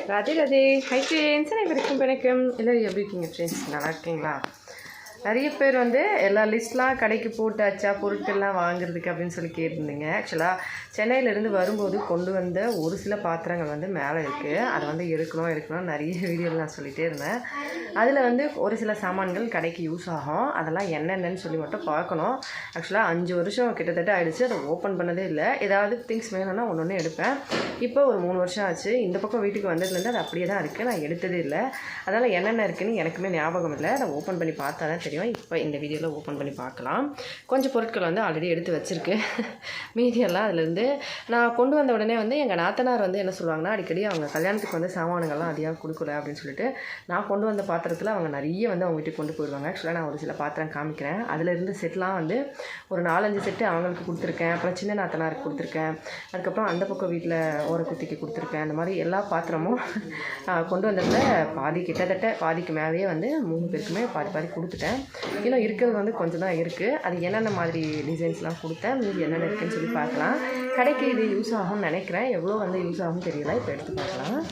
Radhe Radhe. Hi friends, அனைவருக்கும் வணக்கம். எல்லோரும் எப்படி இருக்கீங்க ஃப்ரெண்ட்ஸ்? நல்லா இருக்கீங்களா? நிறைய பேர் வந்து எல்லா லிஸ்ட்லாம் கடைக்கு போட்டாச்சா பொருட்கள்லாம் வாங்குறதுக்கு அப்படின்னு சொல்லி கேட்டிருந்தீங்க. ஆக்சுவலாக சென்னையிலேருந்து வரும்போது கொண்டு வந்த ஒரு சில பாத்திரங்கள் வந்து மேலே இருக்குது. அதை வந்து எடுக்கணும் நிறைய வீடியோவில் நான் சொல்லிகிட்டே இருந்தேன். அதில் வந்து ஒரு சில சாமான்கள் கடைக்கு யூஸ் ஆகும். அதெல்லாம் என்னென்னு சொல்லி மட்டும் பார்க்கணும். ஆக்சுவலாக 5 வருஷம் கிட்டத்தட்ட ஆகிடுச்சு. அதை ஓப்பன் பண்ணதே இல்லை. ஏதாவது திங்ஸ் வேணும்னா ஒன்று எடுப்பேன். இப்போ ஒரு 3 வருஷம் ஆச்சு. இந்த பக்கம் வீட்டுக்கு வந்ததுலேருந்து அது அப்படியே தான் இருக்குது. நான் எடுத்ததே இல்லை. அதனால் என்னென்ன இருக்குதுன்னு எனக்குமே ஞாபகம் இல்லை. அதை ஓப்பன் பண்ணி பார்த்தா தான் தெரியும். இப்போ இந்த வீடியோவில் ஓப்பன் பண்ணி பார்க்கலாம். கொஞ்சம் பொருட்கள் வந்து ஆல்ரெடி எடுத்து வச்சுருக்கு. மீதியெல்லாம் அதுலேருந்து நான் கொண்டு வந்த உடனே வந்து எங்கள் நாத்தனார் வந்து என்ன சொல்லுவாங்கன்னா, அடிக்கடி அவங்க கல்யாணத்துக்கு வந்து சாமானுங்கள்லாம் அதிகம் கொடுக்கல அப்படின்னு சொல்லிட்டு நான் கொண்டு வந்த பாத்திரத்தில் அவங்க நிறைய வந்து அவங்க வீட்டுக்கு கொண்டு போயிடுவாங்க. ஆக்சுவலாக நான் ஒரு சில பாத்திரம் காமிக்கிறேன். அதில் இருந்து செட்லாம் வந்து ஒரு 4-5 செட்டு அவங்களுக்கு கொடுத்துருக்கேன். அப்புறம் சின்ன நாத்தனாருக்கு கொடுத்துருக்கேன். அதுக்கப்புறம் அந்த பக்கம் வீட்டில் ஓரக்குத்திக்கு கொடுத்துருக்கேன். அந்த மாதிரி எல்லா பாத்திரமும் கொண்டு வந்ததில் கிட்டத்தட்ட பாதிக்கு மேலேயே வந்து 3 பேருக்குமே பாதி கொடுத்துட்டேன். இன்னும் இருக்கிறது வந்து கொஞ்சம் தான் இருக்குது. அது என்னென்ன மாதிரி டிசைன்ஸ்லாம் கொடுத்தேன், மீதி என்னென்ன இருக்குதுன்னு சொல்லி பார்க்கலாம். கடைக்கு இது யூஸ் ஆகும்னு நினைக்கிறேன். எவ்வளோ வந்து யூஸ் ஆகும்னு தெரியல. இப்போ எடுத்து பார்க்கலாம்.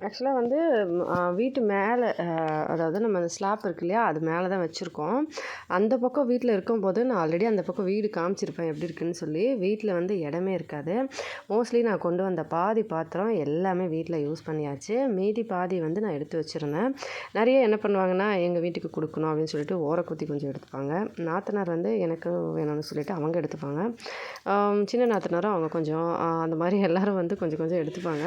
ஆக்சுவலாக வந்து வீட்டு மேலே, அதாவது நம்ம அந்த ஸ்லாப் இருக்கு இல்லையா, அது மேலே தான் வச்சுருக்கோம். அந்த பக்கம் வீட்டில் இருக்கும்போது நான் ஆல்ரெடி அந்த பக்கம் வீடு காமிச்சிருப்பேன் எப்படி இருக்குன்னு சொல்லி. வீட்டில் வந்து இடமே இருக்காது. மோஸ்ட்லி நான் கொண்டு வந்த பாதி பாத்திரம் எல்லாமே வீட்டில் யூஸ் பண்ணியாச்சு. மீதி பாதி வந்து நான் எடுத்து வச்சுருந்தேன். நிறைய என்ன பண்ணுவாங்கன்னா, எங்கள் வீட்டுக்கு கொடுக்கணும் அப்படின்னு சொல்லிட்டு ஓரக்குத்தி கொஞ்சம் எடுத்துப்பாங்க. நாத்தனார் வந்து எனக்கு வேணும்னு சொல்லிட்டு அவங்க எடுத்துப்பாங்க. சின்ன நாத்தனாரும் அவங்க கொஞ்சம் அந்த மாதிரி எல்லோரும் வந்து கொஞ்சம் கொஞ்சம் எடுத்துப்பாங்க.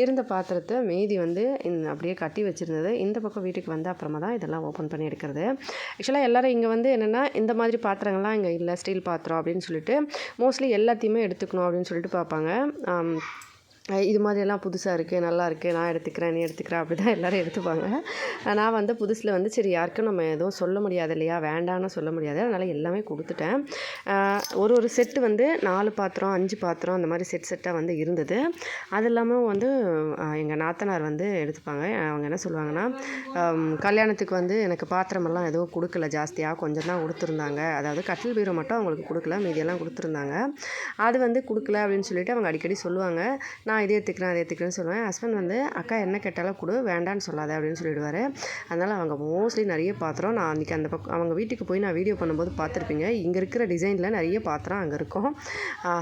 இருந்த பாத்திரத்தை மீதி வந்து அப்படியே கட்டி வச்சுருந்தது. இந்த பக்கம் வீட்டுக்கு வந்து அப்புறமா தான் இதெல்லாம் ஓப்பன் பண்ணி எடுக்கிறது. ஆக்சுவலாக எல்லோரும் இங்கே வந்து என்னென்னா, இந்த மாதிரி பாத்திரங்கள்லாம் இங்கே இல்லை, ஸ்டீல் பாத்திரம் அப்படின்னு சொல்லிட்டு மோஸ்ட்லி எல்லாத்தையுமே எடுத்துக்கணும் அப்படின்னு சொல்லிட்டு பார்ப்பாங்க. இது மாதிரியெல்லாம் புதுசாக இருக்குது, நல்லா இருக்குது, நான் எடுத்துக்கிறேன், நீ எடுத்துக்கிறேன், அப்படி தான் எல்லோரும் எடுத்துப்பாங்க. நான் வந்து புதுசில் வந்து சரி யாருக்கும் நம்ம எதுவும் சொல்ல முடியாது இல்லையா, வேண்டான்னு சொல்ல முடியாது. அதனால் எல்லாமே கொடுத்துட்டேன். ஒரு செட்டு வந்து 4 பாத்திரம் 5 பாத்திரம் அந்த மாதிரி செட்டாக வந்து இருந்தது. அது இல்லாமல் வந்து எங்கள் நாத்தனார் வந்து எடுத்துப்பாங்க. அவங்க என்ன சொல்லுவாங்கன்னா, கல்யாணத்துக்கு வந்து எனக்கு பாத்திரமெல்லாம் எதுவும் கொடுக்கல, ஜாஸ்தியாக கொஞ்சம் தான் கொடுத்துருந்தாங்க. அதாவது கட்டில் பீரோ மட்டும் அவங்களுக்கு கொடுக்கல, மீதியெல்லாம் கொடுத்துருந்தாங்க. அது வந்து கொடுக்கல அப்படின்னு சொல்லிட்டு அவங்க அடிக்கடி சொல்லுவாங்க. நான் இதை எடுத்துக்கிறேன்னு சொல்லுவேன். ஹஸ்பண்ட் வந்து அக்கா என்ன கேட்டாலும் கொடு, வேண்டான்னு சொல்லாத அப்படின்னு சொல்லிடுவார். அதனால் அவங்க மோஸ்ட்லி நிறைய பாத்திரம், நான் அன்றைக்கி அந்த பக்கம் அவங்க வீட்டுக்கு போய் நான் வீடியோ பண்ணும்போது பார்த்துருப்பீங்க. இங்கே இருக்கிற டிசைனில் நிறைய பாத்திரம் அங்கே இருக்கும்.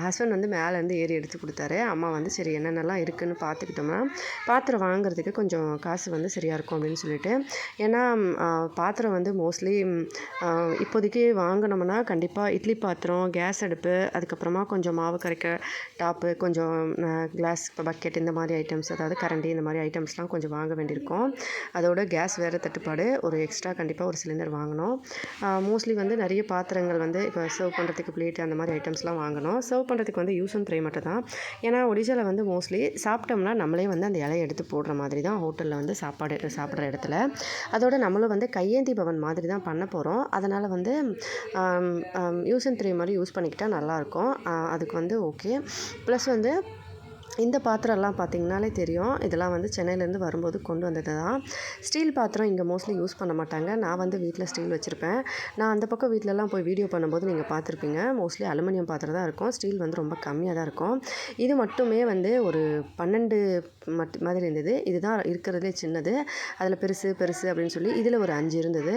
ஹஸ்பண்ட் வந்து மேலேருந்து ஏறி எடுத்து கொடுத்தாரு. அம்மா வந்து சரி என்னென்னலாம் இருக்குதுன்னு பார்த்துக்கிட்டோம்னா பாத்திரம் வாங்குறதுக்கு கொஞ்சம் காசு வந்து சரியாக இருக்கும் அப்படின்னு சொல்லிட்டு. ஏன்னா பாத்திரம் வந்து மோஸ்ட்லி இப்போதைக்கு வாங்கினோம்னா கண்டிப்பாக இட்லி பாத்திரம், கேஸ் அடுப்பு, அதுக்கப்புறமா கொஞ்சம் மாவு கரைக்க டாப்பு, கொஞ்சம் கிளாஸ் பக்கெட், இந்த மாதிரி ஐட்டம்ஸ், அதாவது கரண்டி, இந்த மாதிரி ஐட்டம்ஸ்லாம் கொஞ்சம் வாங்க வேண்டியிருக்கும். அதோட கேஸ் வேறு தட்டுப்பாடு, ஒரு எக்ஸ்ட்ரா கண்டிப்பாக ஒரு சிலிண்டர் வாங்கணும். மோஸ்ட்லி வந்து நிறைய பாத்திரங்கள் வந்து இப்போ சர்வ் பண்ணுறதுக்கு பிளேட் அந்த மாதிரி ஐட்டம்ஸ்லாம் வாங்கணும். சர்வ் பண்ணுறதுக்கு வந்து யூஸ் அண்ட் த்ரே மட்டும் தான். ஏன்னா ஒடிசாவில் வந்து மோஸ்ட்லி சாப்பிட்டோம்னா நம்மளே வந்து அந்த இலையை எடுத்து போடுற மாதிரி தான் ஹோட்டலில் வந்து சாப்பிட்ற இடத்துல. அதோட நம்மளும் வந்து கையேந்தி பவன் மாதிரி தான் பண்ண போகிறோம். அதனால் வந்து யூஸ் அண்ட் த்ரே மாதிரி யூஸ் பண்ணிக்கிட்டால் நல்லாயிருக்கும். அதுக்கு வந்து ஓகே. ப்ளஸ் வந்து இந்த பாத்திரம்லாம் பார்த்திங்கனாலே தெரியும். இதெல்லாம் வந்து சென்னையிலேருந்து வரும்போது கொண்டு வந்தது தான். ஸ்டீல் பாத்திரம் இங்கே மோஸ்ட்லி யூஸ் பண்ண மாட்டாங்க. நான் வந்து வீட்டில் ஸ்டீல் வச்சுருப்பேன். நான் அந்த பக்கம் வீட்டிலலாம் போய் வீடியோ பண்ணும்போது நீங்கள் பார்த்துருப்பீங்க. மோஸ்ட்லி அலுமினியம் பாத்திரம் தான் இருக்கும். ஸ்டீல் வந்து ரொம்ப கம்மியாக தான் இருக்கும். இது மட்டுமே வந்து ஒரு 12 மாதிரி இருந்தது. இதுதான் இருக்கிறதுலே சின்னது. அதில் பெருசு அப்படின்னு சொல்லி இதில் ஒரு 5 இருந்தது.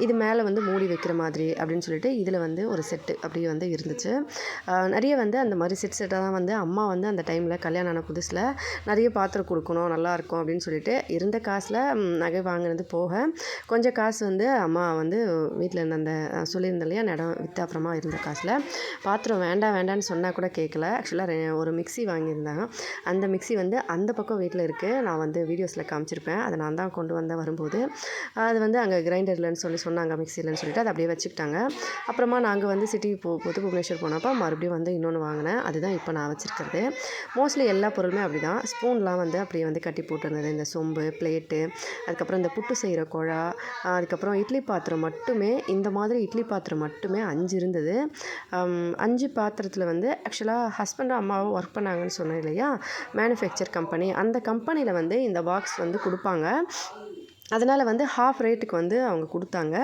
இது மேலே வந்து மூடி வைக்கிற மாதிரி அப்படின்னு சொல்லிட்டு இதில் வந்து ஒரு செட்டு அப்படியே வந்து இருந்துச்சு. நிறைய வந்து அந்த மாதிரி செட்டாக தான் வந்து அம்மா வந்து அந்த டைமில் கல்யாணம் ஆன புதுசில் நிறைய பாத்திரம் கொடுக்கணும், நல்லாயிருக்கும் அப்படின்னு சொல்லிட்டு இருந்த காசில் நகை வாங்கினது போக கொஞ்சம் காசு வந்து அம்மா வந்து வீட்டில் இருந்த அந்த சொல்லியிருந்த இல்லையா இடம் விற்று அப்புறமா இருந்த காசில் பாத்திரம் வேண்டான்னு சொன்னால் கூட கேட்கல. ஆக்சுவலாக ஒரு மிக்ஸி வாங்கியிருந்தாங்க. அந்த மிக்ஸி வந்து அந்த பக்கம் வீட்டில் இருக்குது. நான் வந்து வீடியோஸில் காமிச்சிருப்பேன். அதை நான் தான் கொண்டு வந்தேன் வரும்போது. அது வந்து அங்கே கிரைண்டர்லன்னு சொன்னாங்க, மிக்ஸிலன்னு சொல்லிட்டு அதை அப்படியே வச்சுக்கிட்டாங்க. அப்புறமா நாங்கள் வந்து சிட்டி புவனேஸ்வர் போனப்போ மறுபடியும் வந்து இன்னொன்று வாங்கினேன். அதுதான் இப்போ நான் வச்சுருக்கிறது. மோஸ்ட்லி எல்லா பொருளுமே அப்படி தான். ஸ்பூன்லாம் வந்து அப்படியே வந்து கட்டி போட்டுருந்தது. இந்த சொம்பு, பிளேட்டு, அதுக்கப்புறம் இந்த புட்டு செய்கிற குழா, அதுக்கப்புறம் இட்லி பாத்திரம் மட்டுமே, இந்த மாதிரி இட்லி பாத்திரம் மட்டுமே 5 இருந்தது. 5 பாத்திரத்தில் வந்து ஆக்சுவலாக ஹஸ்பண்டும் அம்மாவும் ஒர்க் பண்ணாங்கன்னு சொன்னேன் இல்லையா, மேனுஃபேக்சர் கம்பெனி. அந்த கம்பெனியில் வந்து இந்த பாக்ஸ் வந்து கொடுப்பாங்க. அதனால் வந்து ஹாஃப் ரேட்டுக்கு வந்து அவங்க கொடுத்தாங்க.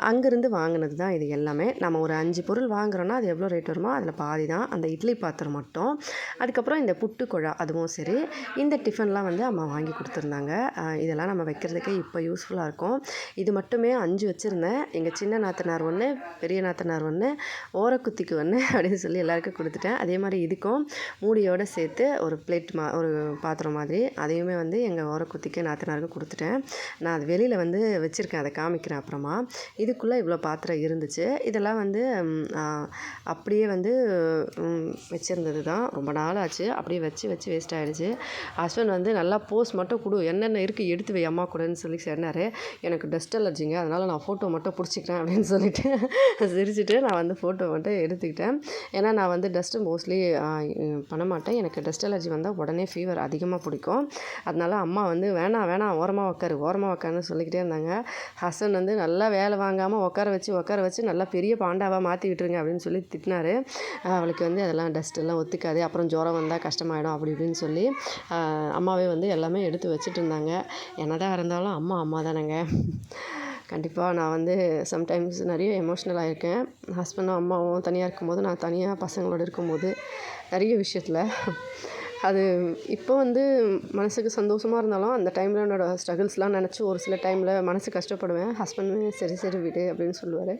அங்கேருந்து வாங்கினது தான் இது எல்லாமே. நம்ம ஒரு 5 பொருள் வாங்குகிறோன்னா அது எவ்வளோ ரேட் வருமோ அதில் பாதி தான் அந்த இட்லி பாத்திரம் மட்டும். அதுக்கப்புறம் இந்த புட்டு குழா அதுவும் சரி, இந்த டிஃபன்லாம் வந்து அம்மா வாங்கி கொடுத்துருந்தாங்க. இதெல்லாம் நம்ம வைக்கிறதுக்கு இப்போ யூஸ்ஃபுல்லாக இருக்கும். இது மட்டுமே 5 வச்சுருந்தேன். எங்கள் சின்ன நாத்தனார் 1, பெரிய நாத்தனார் 1, ஓரக்குத்திக்கு 1 அப்படின்னு சொல்லி எல்லாருக்கும் கொடுத்துட்டேன். அதே மாதிரி இதுக்கும் மூடியோடு சேர்த்து ஒரு பிளேட் ஒரு பாத்திரம் மாதிரி அதையுமே வந்து எங்கள் ஓரக்குத்திக்கு நாத்தனாருக்கு கொடுத்துட்டேன். நான் அது வெளியில் வந்து வச்சுருக்கேன், அதை காமிக்கிறேன் அப்புறமா. இதுக்குள்ளே இவ்வளோ பாத்திரம் இருந்துச்சு. இதெல்லாம் வந்து அப்படியே வந்து வச்சுருந்தது தான். ரொம்ப நாள் ஆச்சு. அப்படியே வச்சு வேஸ்ட் ஆகிடுச்சு. ஹஸ்பண்ட் வந்து நல்லா போஸ் மட்டும் கொடு, என்னென்ன இருக்குது எடுத்து வை அம்மா கூடன்னு சொல்லி சொன்னார். எனக்கு டஸ்ட் அலர்ஜிங்க, அதனால் நான் ஃபோட்டோ மட்டும் பிடிச்சிக்கிறேன் அப்படின்னு சொல்லிட்டு சிரிச்சுட்டு நான் வந்து ஃபோட்டோ மட்டும் எடுத்துக்கிட்டேன். ஏன்னா நான் வந்து டஸ்ட்டு மோஸ்ட்லி பண்ண மாட்டேன். எனக்கு டஸ்ட் அலர்ஜி வந்தால் உடனே ஃபீவர் அதிகமாக பிடிக்கும். அதனால் அம்மா வந்து வேணாம் ஓரமாக உட்காருன்னு சொல்லிக்கிட்டே இருந்தாங்க. ஹஸ்பண்ட் வந்து நல்லா வேலை வாங்காமல் உட்கார வச்சு நல்லா பெரிய பாண்டாவாக மாற்றி விட்டுருங்க அப்படின்னு சொல்லி திட்டினார். அவளுக்கு வந்து அதெல்லாம் டஸ்ட்டெல்லாம் ஒத்துக்காது, அப்புறம் ஜுரம் வந்தால் கஷ்டமாயிடும் அப்படி இப்படின்னு சொல்லி அம்மாவே வந்து எல்லாமே எடுத்து வச்சுட்டு இருந்தாங்க. என்னதான் இருந்தாலும் அம்மா தானேங்க. கண்டிப்பாக நான் வந்து சம்டைம்ஸ் நிறைய எமோஷ்னலாக இருக்கேன். ஹஸ்பண்டும் அம்மாவும் தனியாக இருக்கும்போது, நான் தனியாக பசங்களோடு இருக்கும்போது நிறைய விஷயத்தில் அது இப்போ வந்து மனதுக்கு சந்தோஷமாக இருந்தாலும் அந்த டைமில் என்னோடய ஸ்ட்ரகிள்ஸ்லாம் நினச்சி ஒரு சில டைமில் மனசு கஷ்டப்படுவேன். ஹஸ்பண்டுமே சரி விடு அப்படின்னு சொல்லுவார்.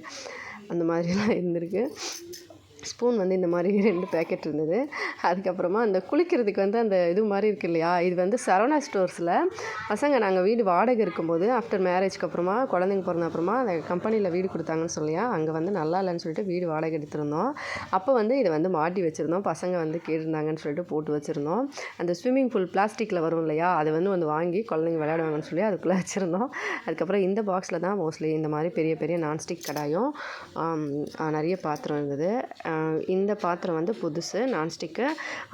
அந்த மாதிரிலாம் இருந்திருக்கு. ஸ்பூன் வந்து இந்த மாதிரி 2 பேக்கெட் இருந்தது. அதுக்கப்புறமா அந்த குளிக்கிறதுக்கு வந்து அந்த இது மாதிரி இருக்குது இல்லையா, இது வந்து சரவணா ஸ்டோர்ஸில் பசங்க நாங்கள் வீடு வாடகை இருக்கும்போது ஆஃப்டர் மேரேஜ்க்கு அப்புறமா குழந்தைங்க பிறந்த அப்புறமா அந்த கம்பெனியில் வீடு கொடுத்தாங்கன்னு சொல்லியா, அங்கே வந்து நல்லா இல்லைன்னு சொல்லிட்டு வீடு வாடகை எடுத்திருந்தோம். அப்போ வந்து இதை வந்து மாட்டி வச்சுருந்தோம். பசங்க வந்து கேட்டிருந்தாங்கன்னு சொல்லிட்டு போட்டு வச்சுருந்தோம். அந்த ஸ்விம்மிங் பூல் பிளாஸ்டிக்கில் வரும் இல்லையா, அதை வந்து வாங்கி குழந்தைங்க விளையாடுவாங்கன்னு சொல்லி அதுக்குள்ளே வச்சுருந்தோம். அதுக்கப்புறம் இந்த பாக்ஸில் தான் மோஸ்ட்லி இந்த மாதிரி பெரிய நான்ஸ்டிக் கடாயும் நிறைய பாத்திரம் இருந்தது. இந்த பாத்திரம் வந்து புதுசு நான்ஸ்டிக்கு,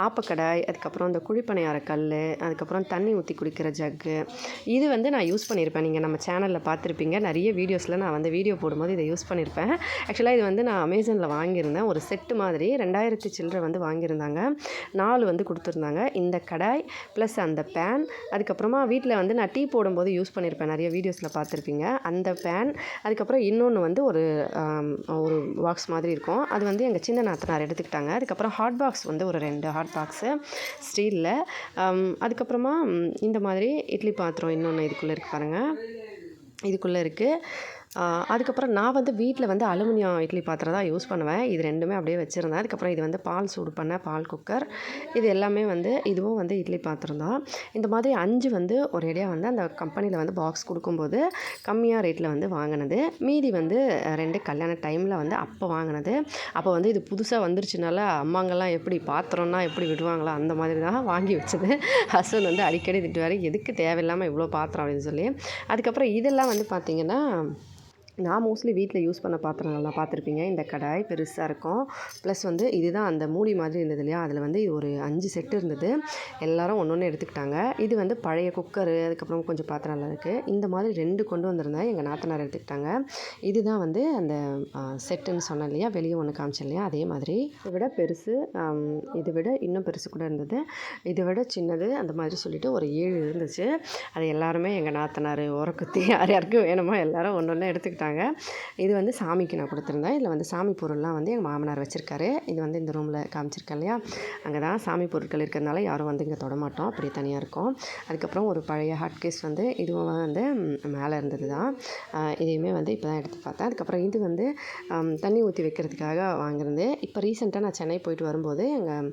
ஆப்பக்கடாய், அதுக்கப்புறம் இந்த குழிப்பணியார கல், அதுக்கப்புறம் தண்ணி ஊற்றி குடிக்கிற ஜக்கு. இது வந்து நான் யூஸ் பண்ணியிருப்பேன். நீங்கள் நம்ம சேனலில் பார்த்துருப்பீங்க. நிறைய வீடியோஸில் நான் வந்து வீடியோ போடும்போது இதை யூஸ் பண்ணியிருப்பேன். ஆக்சுவலாக இது வந்து நான் அமேசானில் வாங்கியிருந்தேன். ஒரு செட்டு மாதிரி 2000 சில்லறை வந்து வாங்கியிருந்தாங்க. 4 வந்து கொடுத்துருந்தாங்க. இந்த கடாய் ப்ளஸ் அந்த பேன், அதுக்கப்புறமா வீட்டில் வந்து நான் டீ போடும்போது யூஸ் பண்ணியிருப்பேன். நிறைய வீடியோஸில் பார்த்துருப்பீங்க. அந்த பேன், அதுக்கப்புறம் இன்னொன்று வந்து ஒரு பாக்ஸ் மாதிரி இருக்கும். அது வந்து எங்கள் சின்ன நாத்தனார் எடுத்துக்கிட்டாங்க. அதுக்கப்புறம் ஹாட் பாக்ஸ் வந்து ஒரு 2 ஹாட் பாக்ஸு ஸ்டீலில். அதுக்கப்புறமா இந்த மாதிரி இட்லி பாத்திரம் இன்னொன்று இதுக்குள்ளே இருக்குது பாருங்கள், இதுக்குள்ளே இருக்குது. அதுக்கப்புறம் நான் வந்து வீட்டில் வந்து அலுமினியம் இட்லி பாத்திரம் தான் யூஸ் பண்ணுவேன். இது 2மே அப்படியே வச்சுருந்தேன். அதுக்கப்புறம் இது வந்து பால் சூடு பண்ண பால் குக்கர். இது எல்லாமே வந்து இதுவும் வந்து இட்லி பாத்திரம் தான். இந்த மாதிரி 5 வந்து ஒரேடியாக வந்து அந்த கம்பெனியில் வந்து பாக்ஸ் கொடுக்கும்போது கம்மியாக ரேட்டில் வந்து வாங்கினது. மீதி வந்து 2 கல்யாண டைமில் வந்து அப்போ வாங்கினது. அப்போ வந்து இது புதுசாக வந்துருச்சுனால அம்மாங்கெல்லாம் எப்படி பாத்திரம்னா எப்படி விடுவாங்களோ அந்த மாதிரி தான் வாங்கி வச்சது. ஹஸ்பண்ட் வந்து அடிக்கடி திட்டுவார், எதுக்கு தேவையில்லாமல் இவ்வளோ பாத்திரம் அப்படின்னு சொல்லி. அதுக்கப்புறம் இதெல்லாம் வந்து பார்த்திங்கன்னா நான் மோஸ்ட்லி வீட்டில் யூஸ் பண்ண பாத்திரங்கள்லாம் பார்த்துருப்பீங்க. இந்த கடாய் பெருசாக இருக்கும். ப்ளஸ் வந்து இதுதான் அந்த மூடி மாதிரி இருந்தது இல்லையா, அதில் வந்து ஒரு 5 செட்டு இருந்தது. எல்லோரும் ஒன்று எடுத்துக்கிட்டாங்க. இது வந்து பழைய குக்கரு, அதுக்கப்புறம் கொஞ்சம் பாத்திரம்லாம் இருக்குது. இந்த மாதிரி 2 கொண்டு வந்திருந்தேன். எங்கள் நாத்தனார் எடுத்துக்கிட்டாங்க. இதுதான் வந்து அந்த செட்டுன்னு சொன்னேன் இல்லையா, வெளியே ஒன்று காமிச்சேன் இல்லையா, அதே மாதிரி இதை விட பெருசு, இதை விட இன்னும் பெருசு கூட இருந்தது, இதை விட சின்னது, அந்த மாதிரி சொல்லிவிட்டு ஒரு 7 இருந்துச்சு. அது எல்லாருமே எங்கள் நாத்தனார் உரக்குத்தி யாருக்கும் வேணுமோ எல்லோரும் ஒன்று எடுத்துக்கிட்டாங்க. இது வந்து சாமிக்கு நான் கொடுத்துருந்தேன். இதில் வந்து சாமி பொருள்லாம் வந்து எங்கள் மாமனார் வச்சுருக்காரு. இது வந்து இந்த ரூமில் காமிச்சிருக்கேன் இல்லையா, அங்கே தான் சாமி பொருட்கள் இருக்கிறதுனால யாரும் வந்து இங்கே தொடமாட்டோம், அப்படியே தனியாக இருக்கும். அதுக்கப்புறம் ஒரு பழைய ஹாட் கேஸ் வந்து இதுவும் வந்து மேலே இருந்தது தான். இதையுமே வந்து இப்போ தான் எடுத்து பார்த்தேன். அதுக்கப்புறம் இது வந்து தண்ணி ஊற்றி வைக்கிறதுக்காக வாங்கியிருந்தேன். இப்போ ரீசெண்டாக நான் சென்னை போயிட்டு வரும்போது எங்கள்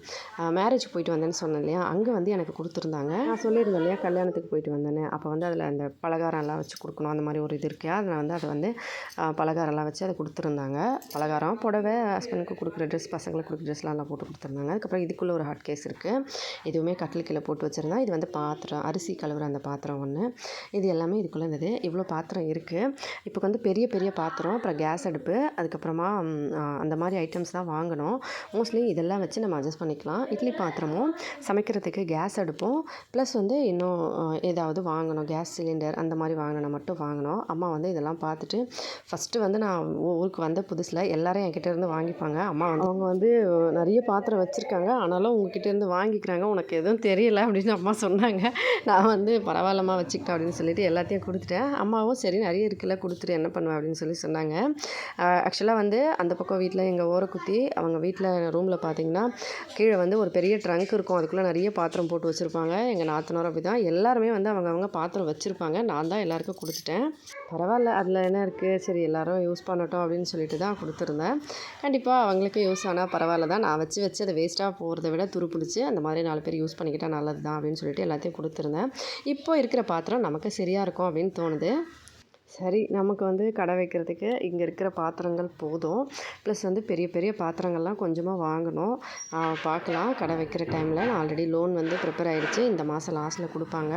மேரேஜ் போயிட்டு வந்தேன்னு சொன்னேன் இல்லையா, அங்கே வந்து எனக்கு கொடுத்துருந்தாங்க. நான் சொல்லியிருந்தேன் இல்லையா கல்யாணத்துக்கு போயிட்டு வந்தேன்னு, அப்போ வந்து அதில் அந்த பலகாரம்லாம் வச்சு கொடுக்கணும் அந்த மாதிரி ஒரு இது இருக்குது. அதில் வந்து அதை வந்து பலகாரம்லாம் வச்சு அதை கொடுத்துருந்தாங்க. பலகாரம், புடவை, ஹஸ்பண்டுக்கு கொடுக்குற ட்ரெஸ், பசங்களுக்கு கொடுக்குற ட்ரெஸ்லாம் போட்டு கொடுத்துருந்தாங்க. அதுக்கப்புறம் இதுக்குள்ளே ஒரு ஹாட் கேஸ் இருக்குது. இதுவுமே கட்டில் கீழே போட்டு வச்சுருந்தேன். இது வந்து பாத்திரம், அரிசி கழுவுற அந்த பாத்திரம் ஒன்று. இது எல்லாமே இதுக்குள்ளே இருந்தது. இவ்வளோ பாத்திரம் இருக்குது. இப்போ வந்து பெரிய பாத்திரம், அப்புறம் கேஸ் அடுப்பு, அதுக்கப்புறமா அந்த மாதிரி ஐட்டம்ஸ் தான் வாங்கணும். மோஸ்ட்லி இதெல்லாம் வச்சு நம்ம அட்ஜஸ்ட் பண்ணிக்கலாம். இட்லி பாத்திரமும் சமைக்கிறதுக்கு கேஸ் அடுப்பும் ப்ளஸ் வந்து இன்னும் ஏதாவது வாங்கணும், கேஸ் சிலிண்டர் அந்த மாதிரி வாங்கினா மட்டும் வாங்கணும். அம்மா வந்து இதெல்லாம் பார்த்துட்டு ஃபஸ்ட்டு வந்து நான் ஊருக்கு வந்த புதுசில் எல்லோரும் என்கிட்ட இருந்து வாங்கிப்பாங்க. அம்மா வந்து அவங்க வந்து நிறைய பாத்திரம் வச்சுருக்காங்க, ஆனாலும் உங்ககிட்ட இருந்து வாங்கிக்கிறாங்க, உனக்கு எதுவும் தெரியல அப்படின்னு அம்மா சொன்னாங்க. நான் வந்து பரவாயில்லம்மா வச்சுக்கிட்டேன் அப்படின்னு சொல்லிட்டு எல்லாத்தையும் கொடுத்துட்டேன். அம்மாவும் சரி நிறைய இருக்குல்ல கொடுத்துட்டு என்ன பண்ணுவேன் அப்படின்னு சொன்னாங்க. ஆக்சுவலாக வந்து அந்த பக்கம் வீட்டில் எங்கள் ஓரக்குத்தி அவங்க வீட்டில் ரூமில் பார்த்தீங்கன்னா கீழே வந்து ஒரு பெரிய ட்ரங்க் இருக்கும், அதுக்குள்ளே நிறைய பாத்திரம் போட்டு வச்சுருப்பாங்க. எங்கள் நாத்தனார் அப்படி தான் எல்லாருமே வந்து அவங்க பாத்திரம் வச்சுருப்பாங்க. நான் தான் எல்லாருக்கும் கொடுத்துட்டேன். பரவாயில்ல, அதில் என்ன இருக்குது, சரி எல்லோரும் யூஸ் பண்ணட்டும் அப்படின்னு சொல்லிட்டு தான் கொடுத்துருந்தேன். கண்டிப்பாக அவங்களுக்கு யூஸ் ஆனால் பரவாயில்ல தான். நான் வச்சு அதை வேஸ்ட்டாக போகிறத விட துரு பிடிச்சி அந்த மாதிரி 4 பேர் யூஸ் பண்ணிக்கிட்டால் நல்லது தான் அப்படின்னு சொல்லிட்டு எல்லாத்தையும் கொடுத்துருந்தேன். இப்போ இருக்கிற பாத்திரம் நமக்கு சரியாக இருக்கும் அப்படின்னு தோணுது. சரி, நமக்கு வந்து கடை வைக்கிறதுக்கு இங்கே இருக்கிற பாத்திரங்கள் போதும். ப்ளஸ் வந்து பெரிய பெரிய பாத்திரங்கள்லாம் கொஞ்சமாக வாங்கணும். பார்க்கலாம் கடை வைக்கிற டைமில். நான் ஆல்ரெடி லோன் வந்து ப்ரிப்பேர் ஆகிடுச்சு, இந்த மாதம் லாஸ்ட்டில் கொடுப்பாங்க.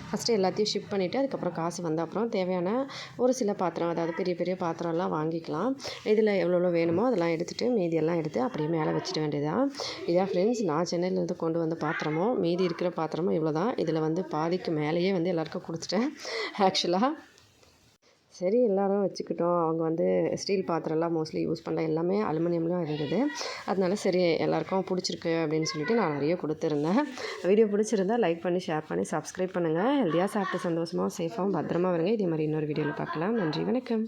ஃபஸ்ட்டு எல்லாத்தையும் ஷிப் பண்ணிவிட்டு அதுக்கப்புறம் காசு வந்த அப்புறம் தேவையான ஒரு சில பாத்திரம், அதாவது பெரிய பெரிய பாத்திரம்லாம் வாங்கிக்கலாம். இதில் எவ்வளோ வேணுமோ அதெல்லாம் எடுத்துகிட்டு மீதியெல்லாம் எடுத்து அப்படியே மேலே வச்சுட வேண்டியதான். இதான் ஃப்ரெண்ட்ஸ், நான் சென்னையிலேருந்து கொண்டு வந்த பாத்திரமும் மீதி இருக்கிற பாத்திரமும் இவ்வளோ தான். இதில் வந்து பாதிக்கு மேலேயே வந்து எல்லாருக்கும் கொடுத்துட்டேன் ஆக்சுவலாக. சரி எல்லோரும் வச்சுக்கிட்டோம். அவங்க வந்து ஸ்டீல் பாத்திரம்லாம் மோஸ்ட்லி யூஸ் பண்ணல, எல்லாமே அலுமினியம்லாம் இருந்தது. அதனால சரி எல்லாருக்கும் பிடிச்சிருக்கு அப்படின்னு சொல்லிட்டு நான் நிறைய கொடுத்துருந்தேன். வீடியோ பிடிச்சிருந்தா லைக் பண்ணி, ஷேர் பண்ணி, சப்ஸ்கிரைப் பண்ணுங்கள். ஹெல்த்தியாக சாப்பிட்டு சந்தோஷமாக சேஃபாகவும் பத்திரமா வருங்க. இதே மாதிரி இன்னொரு வீடியோவில் பார்க்கலாம். நன்றி, வணக்கம்.